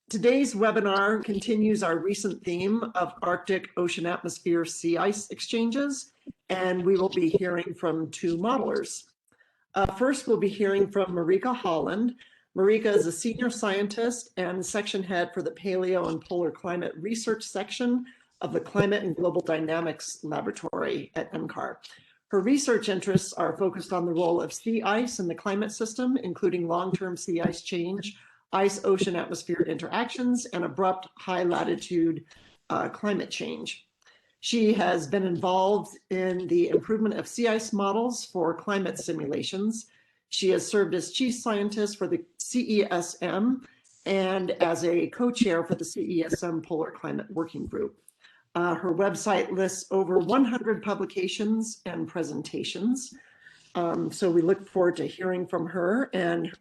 Today's webinar continues our recent theme of Arctic ocean atmosphere sea ice exchanges, and we will be hearing from two modelers. First, we'll be hearing from Marika Holland. Marika is a senior scientist and section head for the Paleo and Polar Climate Research section of the Climate and Global Dynamics Laboratory at NCAR. Her research interests are focused on the role of sea ice in the climate system, including long-term sea ice change, ice-ocean atmosphere interactions, and abrupt high-latitude climate change. She has been involved in the improvement of sea ice models for climate simulations. She has served as chief scientist for the CESM and as a co-chair for the CESM Polar Climate Working Group. Her website lists over 100 publications and presentations. So we look forward to hearing from her, and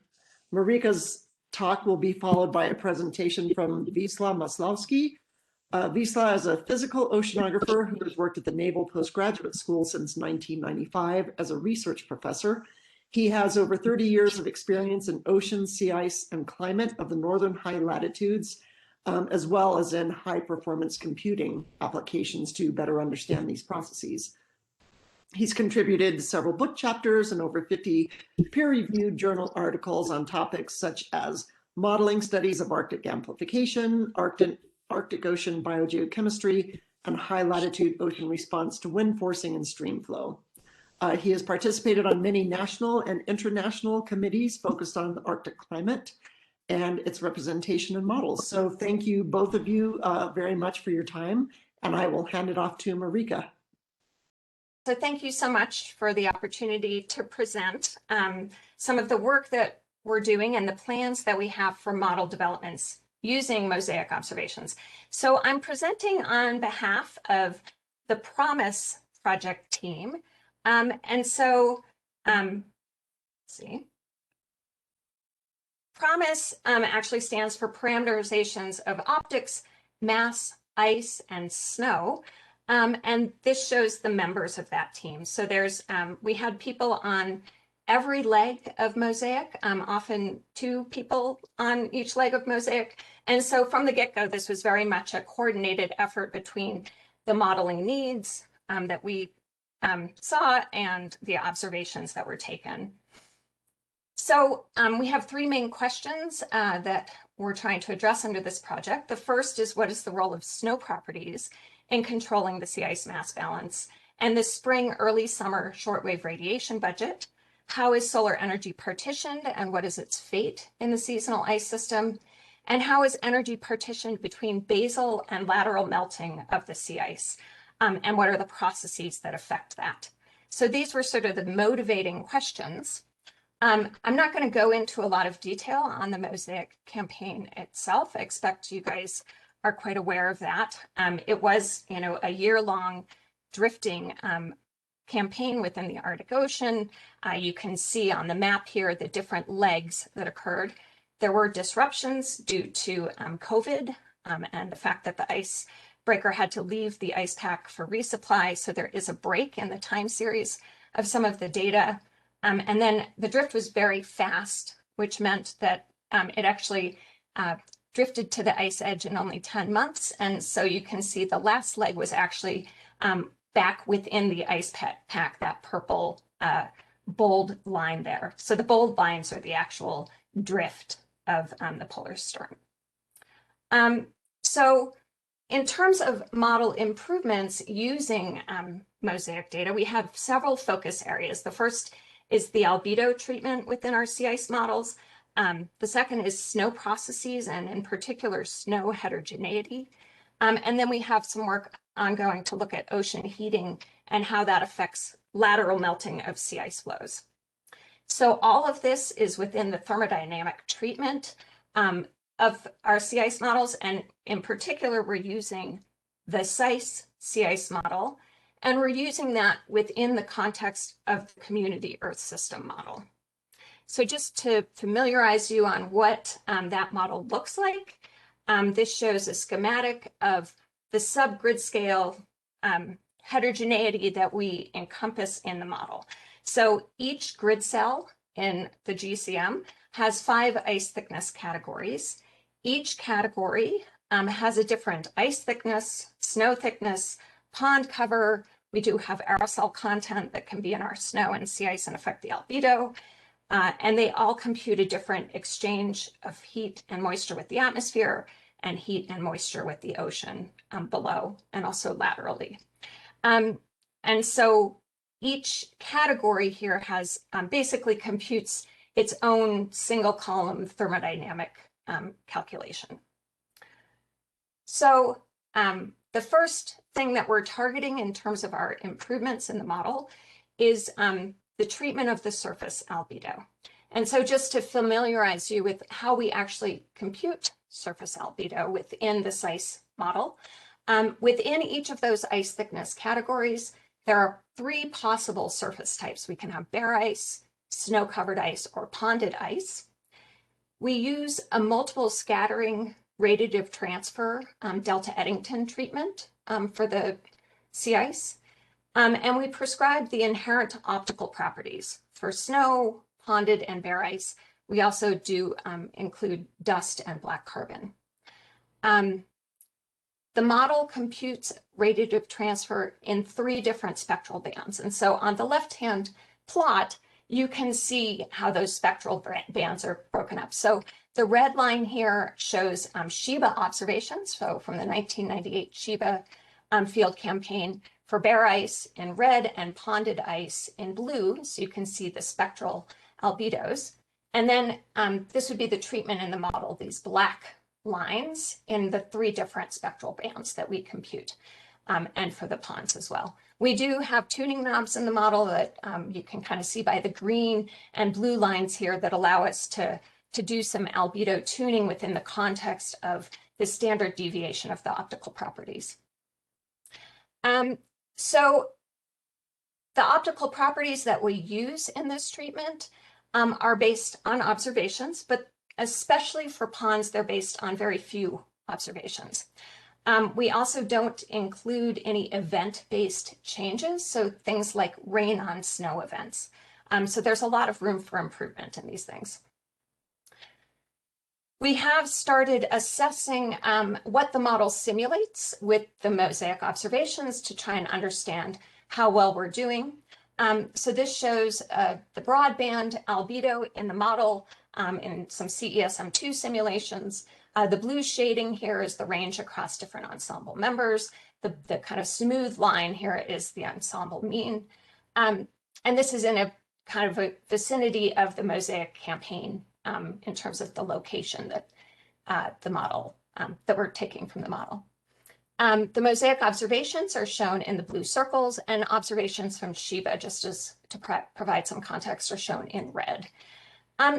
Marika's talk will be followed by a presentation from Wieslaw Maslowski. Wieslaw is a physical oceanographer who has worked at the Naval Postgraduate School since 1995 as a research professor. He has over 30 years of experience in ocean, sea ice, and climate of the northern high latitudes, as well as in high performance computing applications to better understand these processes. He's contributed several book chapters and over 50 peer-reviewed journal articles on topics such as modeling studies of Arctic amplification, Arctic ocean biogeochemistry, and high-latitude ocean response to wind forcing and stream flow. He has participated on many national and international committees focused on the Arctic climate and its representation in models. So thank you, both of you, very much for your time, and I will hand it off to Marika. So thank you so much for the opportunity to present some of the work that we're doing and the plans that we have for model developments using MOSAiC observations. So I'm presenting on behalf of the PROMISE project team. Let's see. PROMISE actually stands for Parameterizations of Optics, Mass, Ice, and Snow. And this shows the members of that team. So there's, we had people on every leg of MOSAiC, often two people on each leg of MOSAiC. And so from the get-go, this was very much a coordinated effort between the modeling needs that we saw and the observations that were taken. So we have three main questions that we're trying to address under this project. The first is, what is the role of snow properties in controlling the sea ice mass balance? And the spring, early summer shortwave radiation budget? How is solar energy partitioned and what is its fate in the seasonal ice system? And how is energy partitioned between basal and lateral melting of the sea ice? And what are the processes that affect that? So these were sort of the motivating questions. I'm not going to go into a lot of detail on the MOSAiC campaign itself. I expect you guys are quite aware of that. It was, a year-long drifting campaign within the Arctic Ocean. You can see on the map here the different legs that occurred. There were disruptions due to COVID and the fact that the icebreaker had to leave the ice pack for resupply. So there is a break in the time series of some of the data. And then the drift was very fast, which meant that it actually drifted to the ice edge in only 10 months. And so you can see the last leg was actually back within the ice pack, that purple bold line there. So the bold lines are the actual drift of the polar storm. So in terms of model improvements using MOSAiC data, we have several focus areas. The first is the albedo treatment within our sea ice models. The second is snow processes, and in particular, snow heterogeneity. And then we have some work ongoing to look at ocean heating and how that affects lateral melting of sea ice flows. So all of this is within the thermodynamic treatment of our sea ice models. And in particular, we're using the SICE sea ice model, and we're using that within the context of the community Earth system model. So just to familiarize you on what that model looks like, this shows a schematic of the subgrid scale heterogeneity that we encompass in the model. So each grid cell in the GCM has 5 ice thickness categories. each category has a different ice thickness, snow thickness, pond cover. We do have aerosol content that can be in our snow and sea ice and affect the albedo. And they all compute a different exchange of heat and moisture with the atmosphere and heat and moisture with the ocean below and also laterally. And so each category here has basically computes its own single column thermodynamic calculation. So the first thing that we're targeting in terms of our improvements in the model is the treatment of the surface albedo. And so just to familiarize you with how we actually compute surface albedo within the ice model, within each of those ice thickness categories, there are 3 possible surface types. We can have bare ice, snow-covered ice, or ponded ice. We use a multiple scattering radiative transfer delta Eddington treatment for the sea ice. And we prescribe the inherent optical properties for snow, ponded, and bare ice. We also do include dust and black carbon. The model computes radiative transfer in 3 different spectral bands. And so on the left-hand plot, you can see how those spectral bands are broken up. So the red line here shows Sheba observations, so from the 1998 Sheba field campaign for bare ice in red and ponded ice in blue. So you can see the spectral albedos. And then this would be the treatment in the model, these black lines in the 3 different spectral bands that we compute, and for the ponds as well. We do have tuning knobs in the model that you can kind of see by the green and blue lines here that allow us to do some albedo tuning within the context of the standard deviation of the optical properties. So the optical properties that we use in this treatment are based on observations, but especially for ponds, they're based on very few observations. We also don't include any event-based changes, so things like rain on snow events. So there's a lot of room for improvement in these things. We have started assessing what the model simulates with the MOSAiC observations to try and understand how well we're doing. So this shows the broadband albedo in the model in some CESM2 simulations. The blue shading here is the range across different ensemble members. The kind of smooth line here is the ensemble mean. And this is in a kind of a vicinity of the MOSAiC campaign in terms of the location that the model, that we're taking from the model. The MOSAiC observations are shown in the blue circles, and observations from Sheba, just as to provide some context, are shown in red.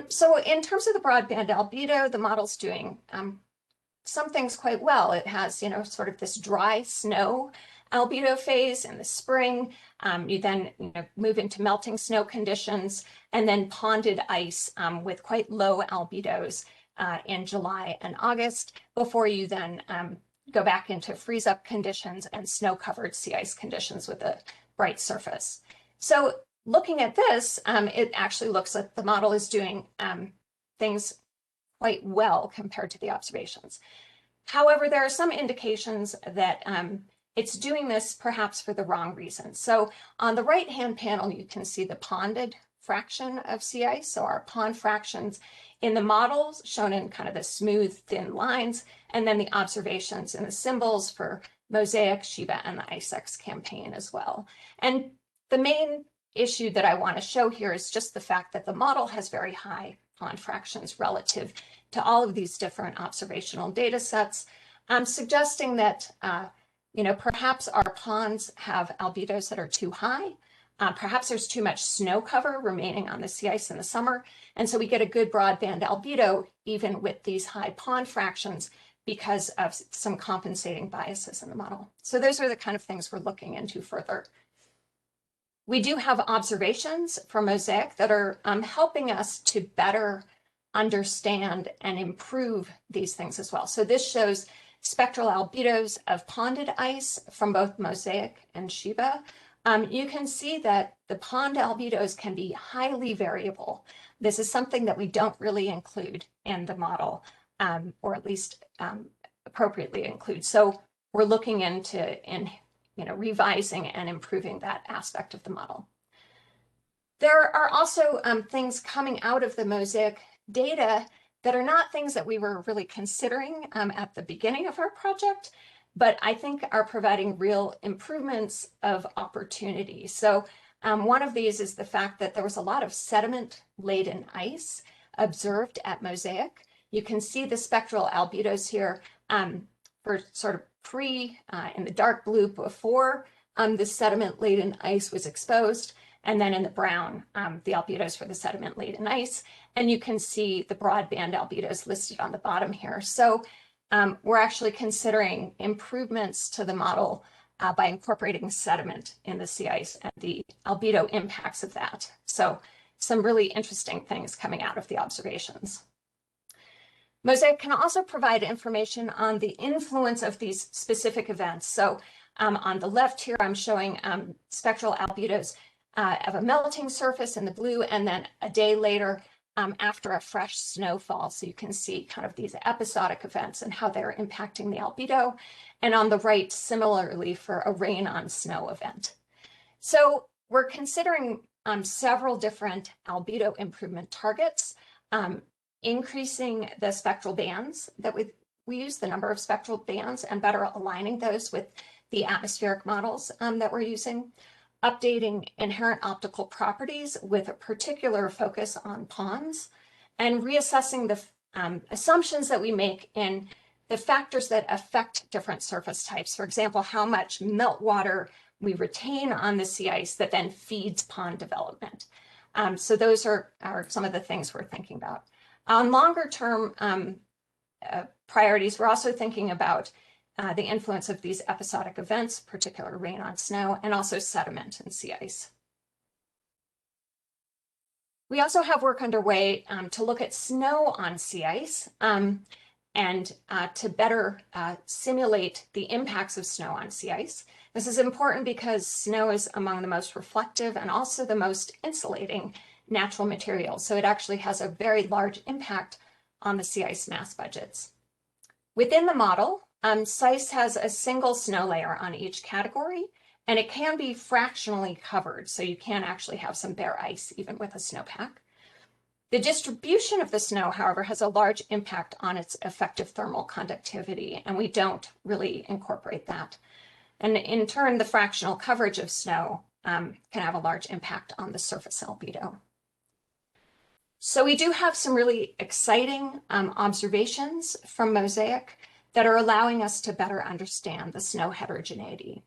So in terms of the broadband albedo, the model's doing some things quite well. It has, sort of this dry snow albedo phase in the spring. You then move into melting snow conditions, and then ponded ice with quite low albedos in July and August, before you then go back into freeze-up conditions and snow-covered sea ice conditions with a bright surface. So looking at this, it actually looks like the model is doing things quite well compared to the observations. However, there are some indications that it's doing this perhaps for the wrong reasons. So on the right-hand panel, you can see the ponded fraction of sea ice. So our pond fractions in the models shown in kind of the smooth, thin lines, and then the observations in the symbols for MOSAiC, Sheba, and the ICEX campaign as well. And the main issue that I want to show here is just the fact that the model has very high pond fractions relative to all of these different observational data sets, suggesting that perhaps our ponds have albedos that are too high. Perhaps there's too much snow cover remaining on the sea ice in the summer. And so we get a good broadband albedo even with these high pond fractions because of some compensating biases in the model. So those are the kind of things we're looking into further. We do have observations from MOSAiC that are helping us to better understand and improve these things as well. So this shows spectral albedos of ponded ice from both MOSAiC and Sheba. You can see that the pond albedos can be highly variable. This is something that we don't really include in the model. or at least appropriately include. So we're looking into revising and improving that aspect of the model. There are also things coming out of the MOSAiC data that are not things that we were really considering at the beginning of our project, but I think are providing real improvements of opportunity. So one of these is the fact that there was a lot of sediment-laden ice observed at MOSAiC. You can see the spectral albedos here for sort of in the dark blue before the sediment-laden ice was exposed, and then in the brown, the albedos for the sediment-laden ice. And you can see the broadband albedos listed on the bottom here. So we're actually considering improvements to the model by incorporating sediment in the sea ice and the albedo impacts of that. So some really interesting things coming out of the observations. MOSAiC can also provide information on the influence of these specific events. So on the left here, I'm showing spectral albedos of a melting surface in the blue, and then a day later after a fresh snowfall. So you can see kind of these episodic events and how they're impacting the albedo. And on the right, similarly for a rain on snow event. So we're considering several different albedo improvement targets, increasing the spectral bands that we use, the number of spectral bands, and better aligning those with the atmospheric models that we're using, updating inherent optical properties with a particular focus on ponds, and reassessing the assumptions that we make in the factors that affect different surface types. For example, how much meltwater we retain on the sea ice that then feeds pond development. So those are some of the things we're thinking about. On longer term priorities, we're also thinking about the influence of these episodic events, particular rain on snow, and also sediment and sea ice. We also have work underway to look at snow on sea ice and to better simulate the impacts of snow on sea ice. This is important because snow is among the most reflective and also the most insulating natural materials. So it actually has a very large impact on the sea ice mass budgets. Within the model, SEIS has a single snow layer on each category, and it can be fractionally covered. So you can actually have some bare ice even with a snowpack. The distribution of the snow, however, has a large impact on its effective thermal conductivity, and we don't really incorporate that. And in turn, the fractional coverage of snow can have a large impact on the surface albedo. So we do have some really exciting observations from MOSAiC that are allowing us to better understand the snow heterogeneity.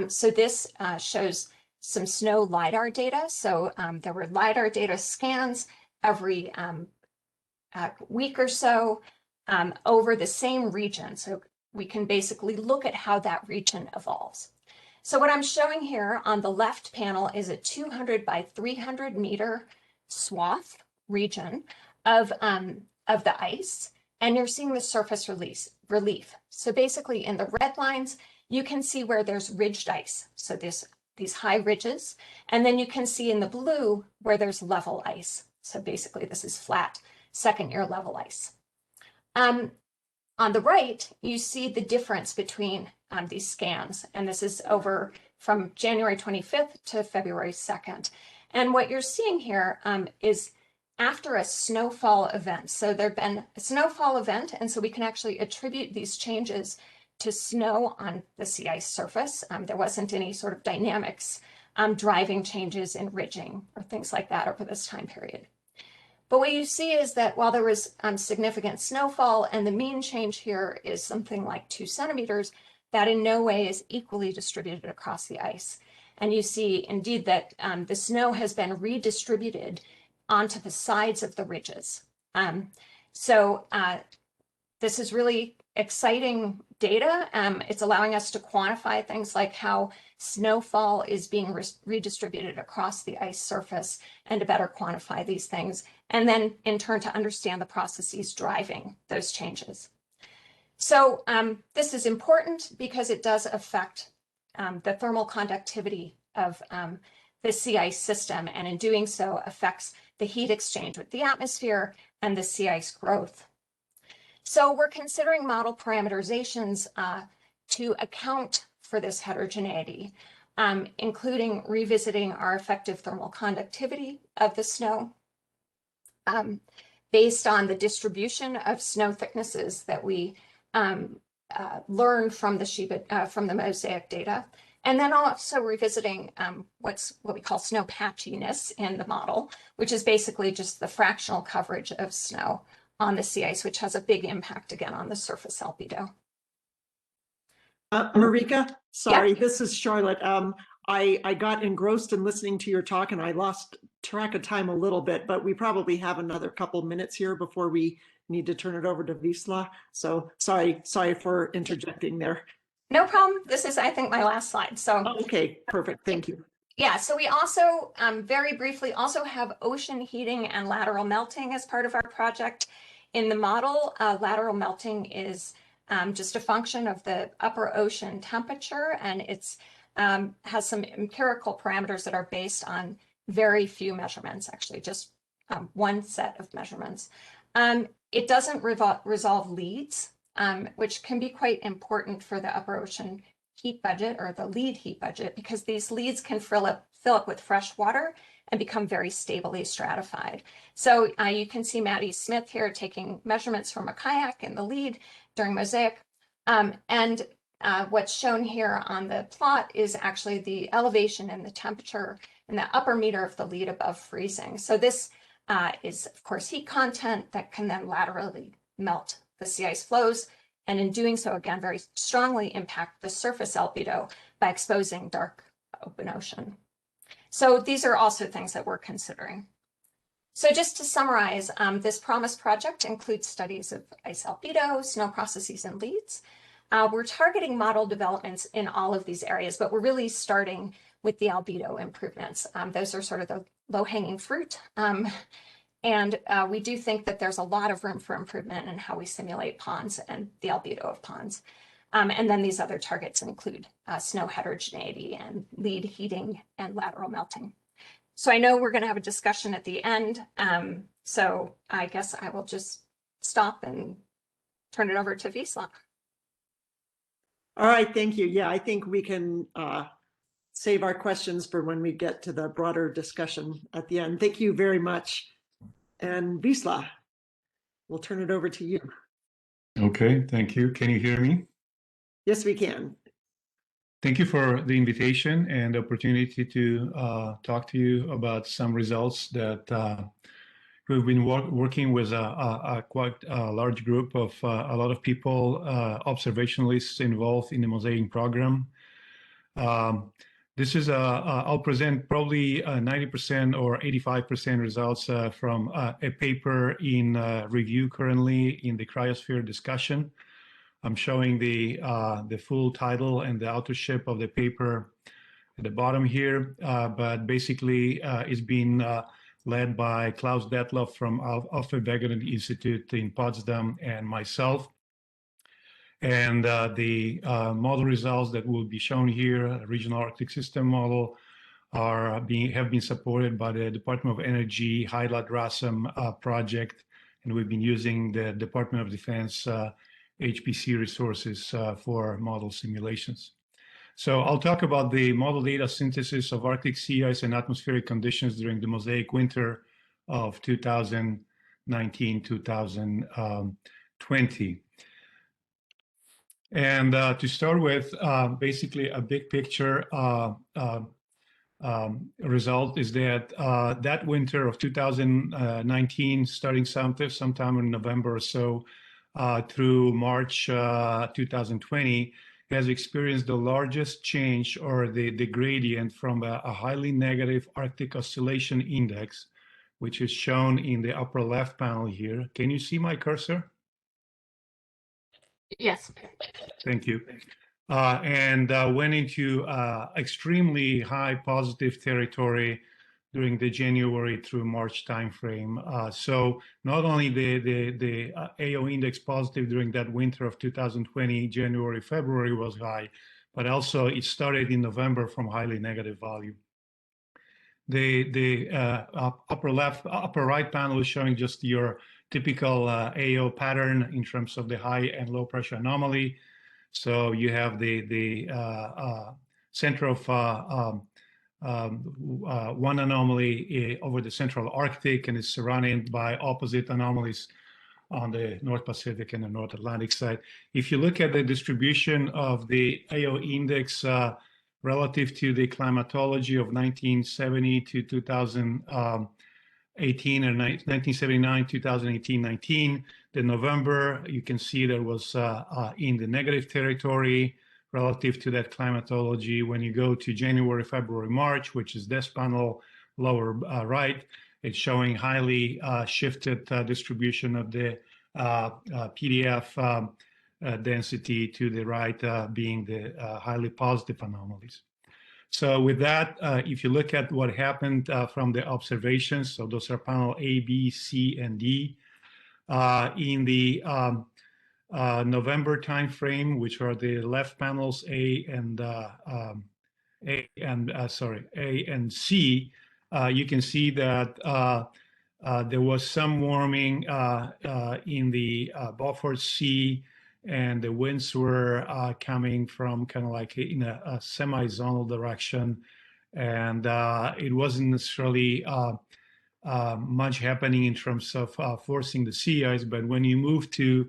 So this shows some snow Lidar data. So there were Lidar data scans every week or so over the same region. So we can basically look at how that region evolves. So what I'm showing here on the left panel is a 200 by 300 meter swath region of the ice, and you're seeing the surface relief. So basically in the red lines, you can see where there's ridged ice. So these high ridges, and then you can see in the blue where there's level ice. So basically this is flat second year level ice. On the right, you see the difference between these scans, and this is over from January 25th to February 2nd. And what you're seeing here is after a snowfall event. So there'd been a snowfall event, and so we can actually attribute these changes to snow on the sea ice surface. There wasn't any sort of dynamics driving changes in ridging or things like that over this time period. But what you see is that while there was significant snowfall and the mean change here is something like 2 centimeters, that in no way is equally distributed across the ice. And you see indeed that the snow has been redistributed onto the sides of the ridges. This is really exciting data. It's allowing us to quantify things like how snowfall is being redistributed across the ice surface and to better quantify these things, and then in turn to understand the processes driving those changes. So this is important because it does affect the thermal conductivity of the sea ice system, and in doing so affects the heat exchange with the atmosphere and the sea ice growth. So we're considering model parameterizations to account for this heterogeneity, including revisiting our effective thermal conductivity of the snow based on the distribution of snow thicknesses that we learned from the MOSAiC data, and then also revisiting what we call snow patchiness in the model, which is basically just the fractional coverage of snow on the sea ice, which has a big impact again on the surface albedo. Marika, sorry, this is Charlotte. I got engrossed in listening to your talk and I lost track of time a little bit, but we probably have another couple minutes here before we need to turn it over to Wieslaw. So sorry for interjecting there. No problem. This is, I think, my last slide. So okay, perfect. Thank you. Yeah, so we also, very briefly, also have ocean heating and lateral melting as part of our project. In the model, lateral melting is just a function of the upper ocean temperature, and it's has some empirical parameters that are based on very few measurements, actually, just one set of measurements. It doesn't resolve leads, which can be quite important for the upper ocean heat budget, or the lead heat budget, because these leads can fill up with fresh water and become very stably stratified. So you can see Maddie Smith here taking measurements from a kayak in the lead during MOSAiC. And what's shown here on the plot is actually the elevation and the temperature in the upper meter of the lead above freezing. So this is, of course, heat content that can then laterally melt the sea ice flows, and in doing so, again, very strongly impact the surface albedo by exposing dark open ocean. So these are also things that we're considering. So just to summarize, this PROMISE project includes studies of ice albedo, snow processes, and leads. We're targeting model developments in all of these areas, but we're really starting with the albedo improvements. Those are sort of the low-hanging fruit. And we do think that there's a lot of room for improvement in how we simulate ponds and the albedo of ponds. And then these other targets include snow heterogeneity and lead heating and lateral melting. So I know we're going to have a discussion at the end. So I guess I will just stop and turn it over to Wieslaw. All right, thank you. Yeah, I think we can save our questions for when we get to the broader discussion at the end. Thank you very much. And Wieslaw, we'll turn it over to you. Okay, thank you. Can you hear me? Yes, we can. Thank you for the invitation and the opportunity to talk to you about some results that we've been working with a quite large group of a lot of people, observationalists involved in the MOSAiC program. This is I'll present probably 90% or 85% results from a paper in review currently in the cryosphere discussion. I'm showing the full title and the authorship of the paper at the bottom here, but basically it's been led by Klaus Detloff from Alfred Wegener Institute in Potsdam and myself. And the model results that will be shown here, regional Arctic system model, have been supported by the Department of Energy HILAT-RASAM project, and we've been using the Department of Defense HPC resources for model simulations. So I'll talk about the model data synthesis of Arctic sea ice and atmospheric conditions during the MOSAiC winter of 2019-2020. And to start with, basically a big picture result is that that winter of 2019, starting sometime in November or so through March 2020, has experienced the largest change, or the gradient, from a highly negative Arctic Oscillation Index, which is shown in the upper left panel here. Can you see my cursor? Yes. Thank you. And went into extremely high positive territory during the January through March timeframe. So not only the AO index positive during that winter of 2020, January, February was high, but also it started in November from highly negative value. The upper right panel is showing just your typical AO pattern in terms of the high and low pressure anomaly. So you have the center of one anomaly over the central Arctic, and is surrounded by opposite anomalies on the North Pacific and the North Atlantic side. If you look at the distribution of the AO index relative to the climatology of 1970 to 2018, or 1979, 2018, 19, the November, you can see there was in the negative territory relative to that climatology. When you go to January, February, March, which is this panel lower right, it's showing highly shifted distribution of the PDF density to the right being the highly positive anomalies. So with that, if you look at what happened from the observations, so those are panel A, B, C, and D, in the November timeframe, which are the left panels A and C, you can see that there was some warming in the Beaufort Sea, and the winds were coming from kind of like in a semi-zonal direction, and it wasn't necessarily much happening in terms of forcing the sea ice. But when you move to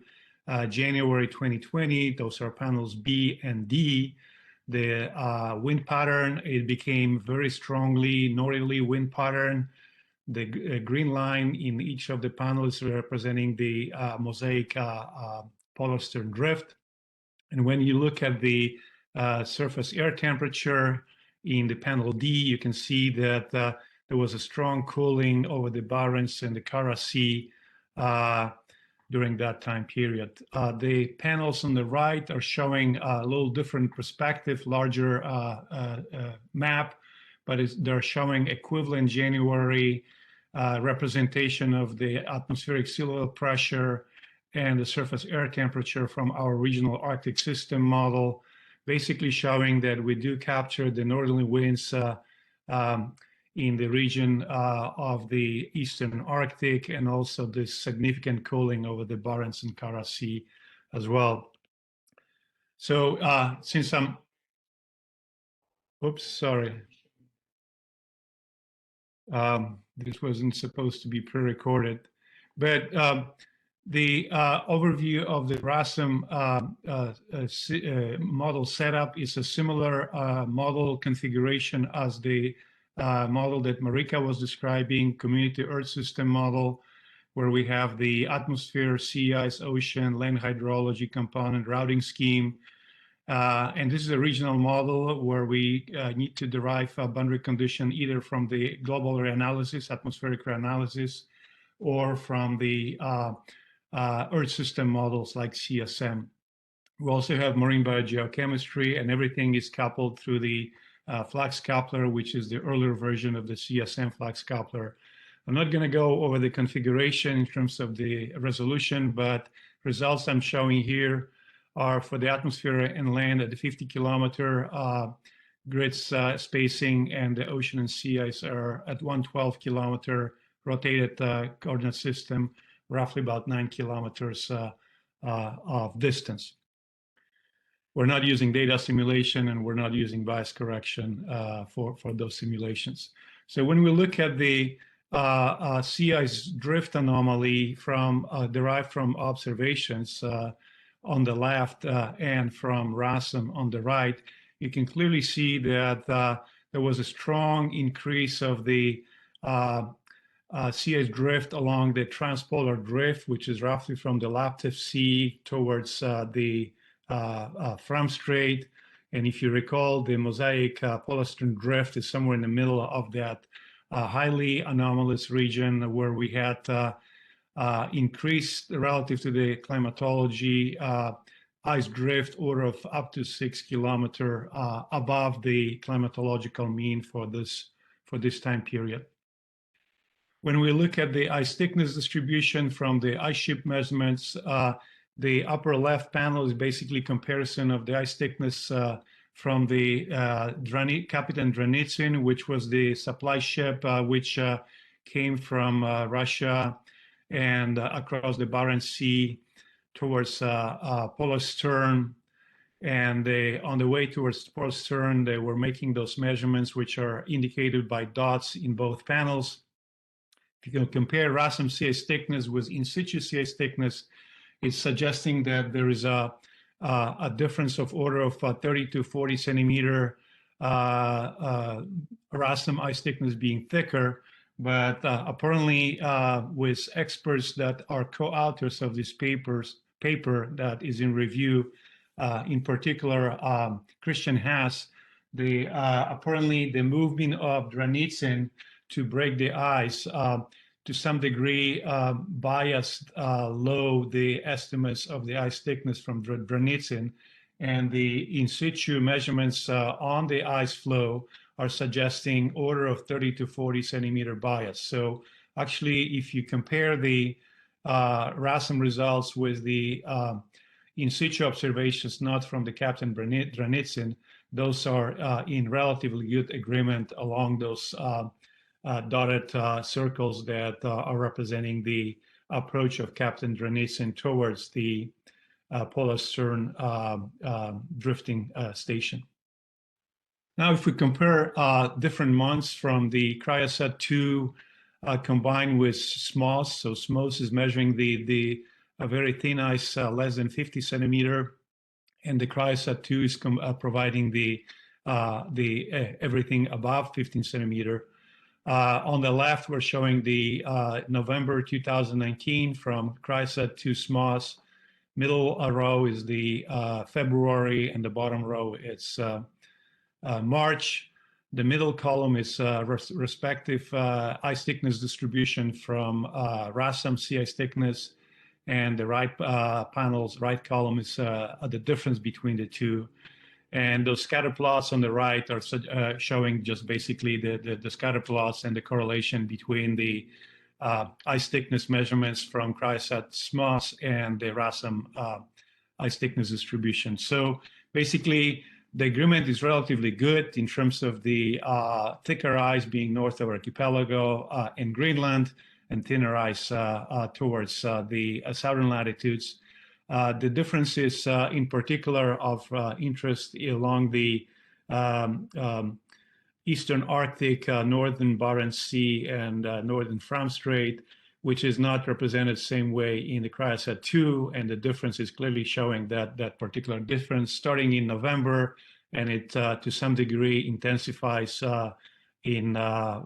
January 2020, those are panels B and D, the wind pattern, it became very strongly northerly wind pattern. The green line in each of the panels representing the MOSAiC polar stern drift. And when you look at the surface air temperature in the panel D, you can see that there was a strong cooling over the Barents and the Kara Sea during that time period. The panels on the right are showing a little different perspective, larger map, but they're showing equivalent January representation of the atmospheric sea level pressure and the surface air temperature from our regional Arctic system model, basically showing that we do capture the northerly winds in the region of the eastern Arctic, and also this significant cooling over the Barents and Kara Sea as well. So since I'm, oops, sorry. This wasn't supposed to be pre-recorded, but the overview of the RASM model setup is a similar model configuration as the model that Marika was describing, community Earth system model, where we have the atmosphere, sea ice, ocean, land hydrology component, routing scheme. And this is a regional model where we need to derive a boundary condition either from the global reanalysis, atmospheric reanalysis, or from the Earth system models like CSM. We also have marine biogeochemistry, and everything is coupled through the flux coupler, which is the earlier version of the CSM flux coupler. I'm not going to go over the configuration in terms of the resolution, but results I'm showing here are for the atmosphere and land at the 50-kilometer grids spacing, and the ocean and sea ice are at 112-kilometer rotated coordinate system, roughly about 9 kilometers of distance. We're not using data simulation, and we're not using bias correction for those simulations. So when we look at the sea ice drift anomaly derived from observations on the left and from RASM on the right, you can clearly see that there was a strong increase of the sea ice drift along the transpolar drift, which is roughly from the Laptev Sea towards the Fram Strait. And if you recall, the MOSAiC polar stern drift is somewhere in the middle of that highly anomalous region where we had increased relative to the climatology ice drift order of up to 6 kilometers above the climatological mean for this time period. When we look at the ice thickness distribution from the ice sheet measurements, the upper left panel is basically comparison of the ice thickness from the Kapitan Dranitsin, which was the supply ship which came from Russia and across the Barents Sea towards polar stern. And on the way towards polar stern, they were making those measurements, which are indicated by dots in both panels. If you can compare RASM sea ice thickness with in situ sea ice thickness, it's suggesting that there is a difference of order of 30 to 40 centimeter RASM ice thickness being thicker. But apparently, with experts that are co-authors of this paper that is in review, in particular Christian Haas, apparently the movement of Dranitsin to break the ice to some degree biased low the estimates of the ice thickness from Dranitsin, and the in situ measurements on the ice flow are suggesting order of 30 to 40 centimeter bias. So actually, if you compare the RASM results with the in situ observations, not from the Captain Dranitsin, those are in relatively good agreement along those dotted circles that are representing the approach of Captain Dranitsin towards the polar stern drifting station. Now, if we compare different months from the Cryosat-2 combined with SMOS, so SMOS is measuring the very thin ice, less than 50 centimeter, and the Cryosat-2 is providing the everything above 15 centimeter. On the left, we're showing the November 2019 from Cryosat-2 SMOS. Middle row is the February, and the bottom row is March. The middle column is respective ice thickness distribution from RASM sea ice thickness, and the right right column is the difference between the two. And those scatter plots on the right are showing just basically the scatter plots and the correlation between the ice thickness measurements from Cryosat SMOS and the RASM ice thickness distribution. So basically, the agreement is relatively good in terms of the thicker ice being north of archipelago in Greenland, and thinner ice towards the southern latitudes. The differences in particular of interest along the Eastern Arctic, Northern Barents Sea, and Northern Fram Strait, which is not represented the same way in the Cryosat-2, and the difference is clearly showing that particular difference starting in November, and it to some degree intensifies in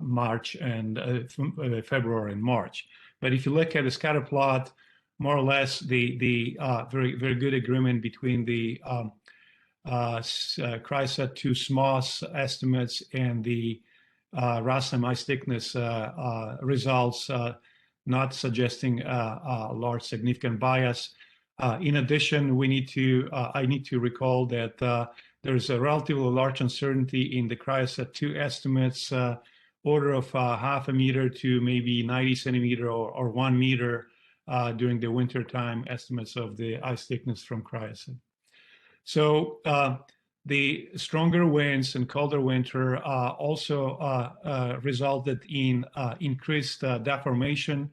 March and February and March. But if you look at the scatter plot, more or less the very, very good agreement between the Cryosat-2 SMOS estimates and the RASM ice thickness results, not suggesting a large significant bias. In addition, I need to recall that there's a relatively large uncertainty in the Cryosat-2 estimates, order of half a meter to maybe 90 centimeter or 1 meter during the winter time estimates of the ice thickness from Cryosat. So the stronger winds and colder winter also resulted in increased deformation.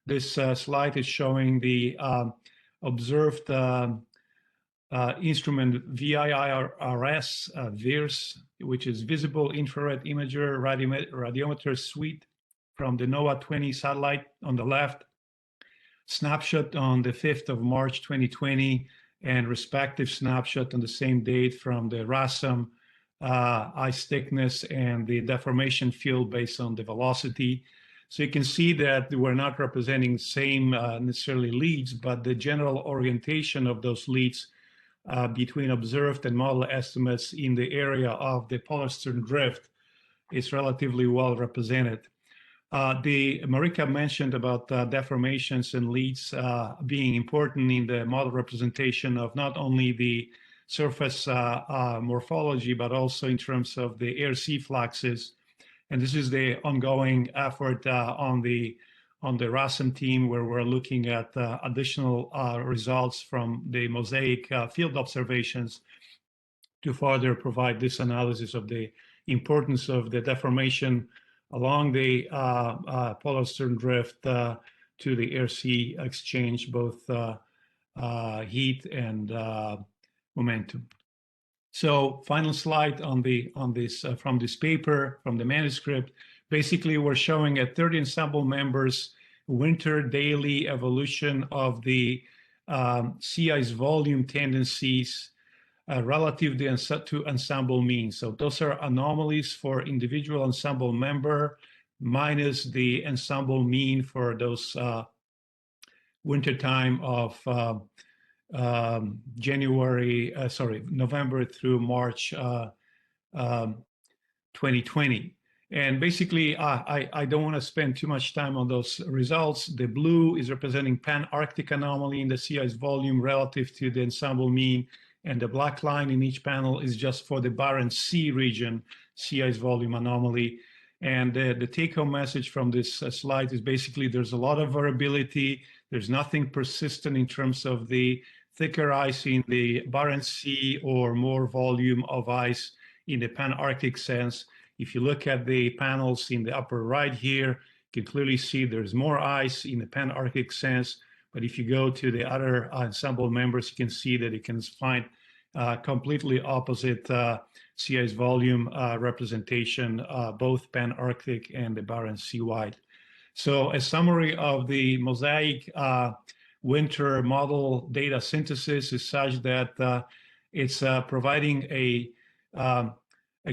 This slide is showing the observed instrument VIRS, VIRS, which is Visible Infrared Imager Radiometer Suite from the NOAA-20 satellite on the left, snapshot on the 5th of March 2020, and respective snapshot on the same date from the RASM ice thickness and the deformation field based on the velocity. So you can see that we're not representing the same necessarily leads, but the general orientation of those leads between observed and model estimates in the area of the polar stern drift is relatively well represented. Marika mentioned about deformations and leads being important in the model representation of not only the surface morphology, but also in terms of the air-sea fluxes. And this is the ongoing effort on the RASM team, where we're looking at additional results from the MOSAiC field observations to further provide this analysis of the importance of the deformation along the polar stern drift to the air-sea exchange, both heat and momentum. So final slide on this from this paper, from the manuscript. Basically, we're showing at 30 ensemble members winter daily evolution of the sea ice volume tendencies relative to ensemble mean. So those are anomalies for individual ensemble member minus the ensemble mean for those winter time of November through March 2020. And basically, I don't want to spend too much time on those results. The blue is representing pan-Arctic anomaly in the sea ice volume relative to the ensemble mean, and the black line in each panel is just for the Barents Sea region sea ice volume anomaly. And the take-home message from this slide is basically there's a lot of variability. There's nothing persistent in terms of the thicker ice in the Barents Sea or more volume of ice in the pan-Arctic sense. If you look at the panels in the upper right here, you can clearly see there's more ice in the pan-Arctic sense. But if you go to the other ensemble members, you can see that you can find completely opposite sea ice volume representation, both pan-Arctic and the Barents Sea wide. So a summary of the MOSAiC winter model data synthesis is such that it's providing a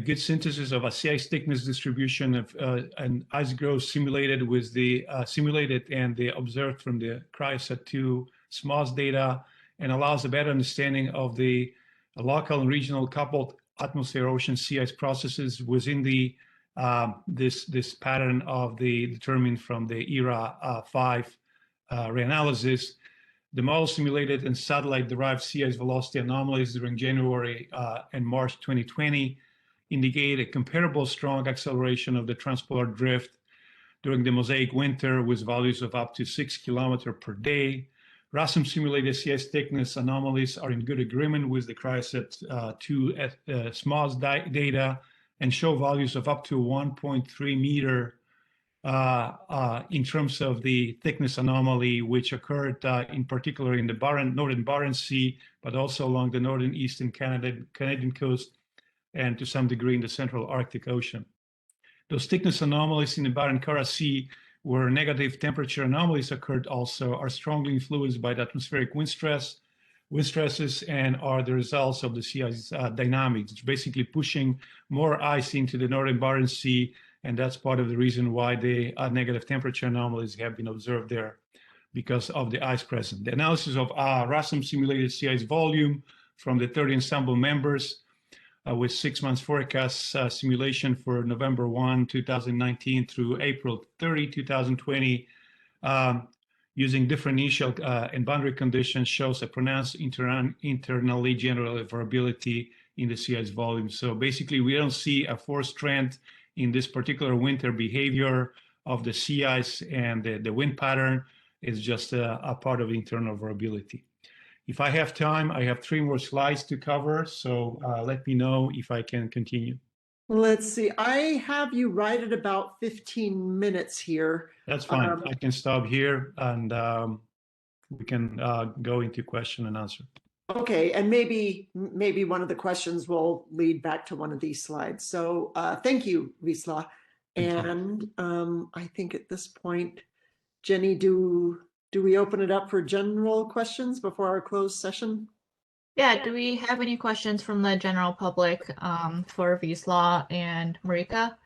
good synthesis of a sea ice thickness distribution of an ice growth simulated with the simulated and the observed from the Cryosat-2 SMOS data, and allows a better understanding of the local and regional coupled atmosphere ocean sea ice processes within the this pattern of the determined from the ERA 5 reanalysis. The model simulated and satellite-derived sea ice velocity anomalies during January and March 2020 indicate a comparable strong acceleration of the transpolar drift during the MOSAiC winter with values of up to 6 kilometers per day. RASM simulated sea ice thickness anomalies are in good agreement with the Cryosat-2 SMOS data and show values of up to 1.3 meter in terms of the thickness anomaly, which occurred in particular in the northern Barents Sea, but also along the northern eastern Canadian coast, and to some degree in the central Arctic Ocean. Those thickness anomalies in the Barents Sea, where negative temperature anomalies occurred also, are strongly influenced by the atmospheric wind stresses, and are the results of the sea ice dynamics. It's basically pushing more ice into the northern Barents Sea, and that's part of the reason why the negative temperature anomalies have been observed there, because of the ice present. The analysis of RASM simulated sea ice volume from the 30 ensemble members with 6 months forecast simulation for November 1, 2019 through April 30, 2020, using different initial and boundary conditions, shows a pronounced internally general variability in the sea ice volume. So basically, we don't see a forced trend in this particular winter behavior of the sea ice, and the wind pattern is just a part of internal variability. If I have time, I have 3 more slides to cover, so let me know if I can continue. Let's see, I have you right at about 15 minutes here. That's fine. I can stop here, and we can go into question and answer. Okay, and maybe one of the questions will lead back to one of these slides. So thank you, Wieslaw. And I think at this point, Jenny, do we open it up for general questions before our closed session? Yeah, do we have any questions from the general public for Wieslaw and Marika?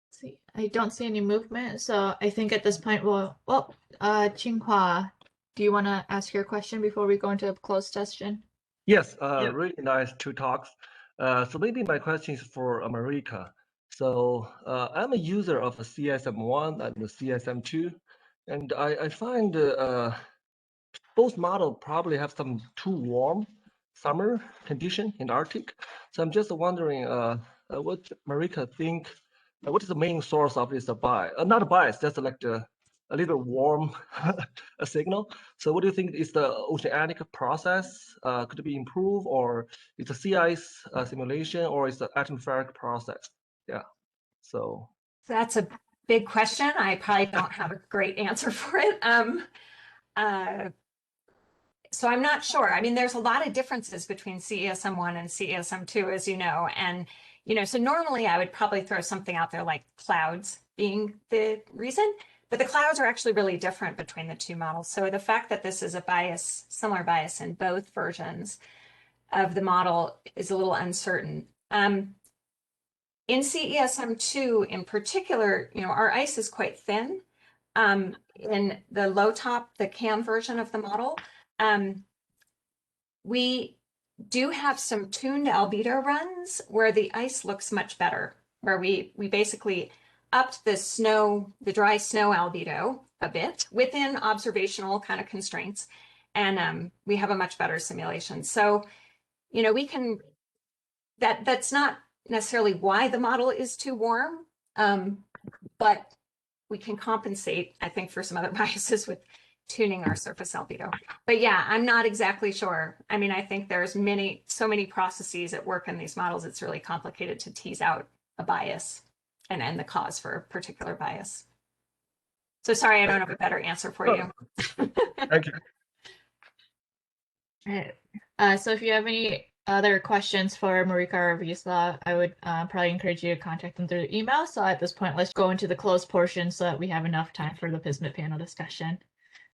Let's see, I don't see any movement, so I think at this point Qinghua, do you want to ask your question before we go into a closed session? Yes, really nice 2 talks. So maybe my question is for Marika. So I'm a user of a CSM1 and the CSM2, and I find both models probably have some too warm summer condition in Arctic. So I'm just wondering what Marika think, what is the main source of this bias? Not a bias, just like a little warm signal. So what do you think is the oceanic process? Could it be improved, or it's a sea ice simulation, or it's the atmospheric process? Yeah. So That's a big question. I probably don't have a great answer for it. So I'm not sure. I mean, there's a lot of differences between CESM1 and CESM2, as you know. And, so normally I would probably throw something out there like clouds being the reason, but the clouds are actually really different between the two models. So the fact that this is a bias, similar bias in both versions of the model is a little uncertain. In CESM2 in particular, our ice is quite thin. In the low top, the CAM version of the model, we do have some tuned albedo runs where the ice looks much better, where we basically upped the dry snow albedo a bit within observational kind of constraints. And we have a much better simulation. So, we can, that's not necessarily why the model is too warm, but we can compensate, I think, for some other biases with tuning our surface albedo. But yeah, I'm not exactly sure. I mean, I think there's so many processes at work in these models, it's really complicated to tease out a bias and the cause for a particular bias. So sorry, I don't have a better answer for you. thank you. All right. So if you have any other questions for Marika or Wieslaw, I would probably encourage you to contact them through email. So at this point, let's go into the closed portion so that we have enough time for the PISMIT panel discussion.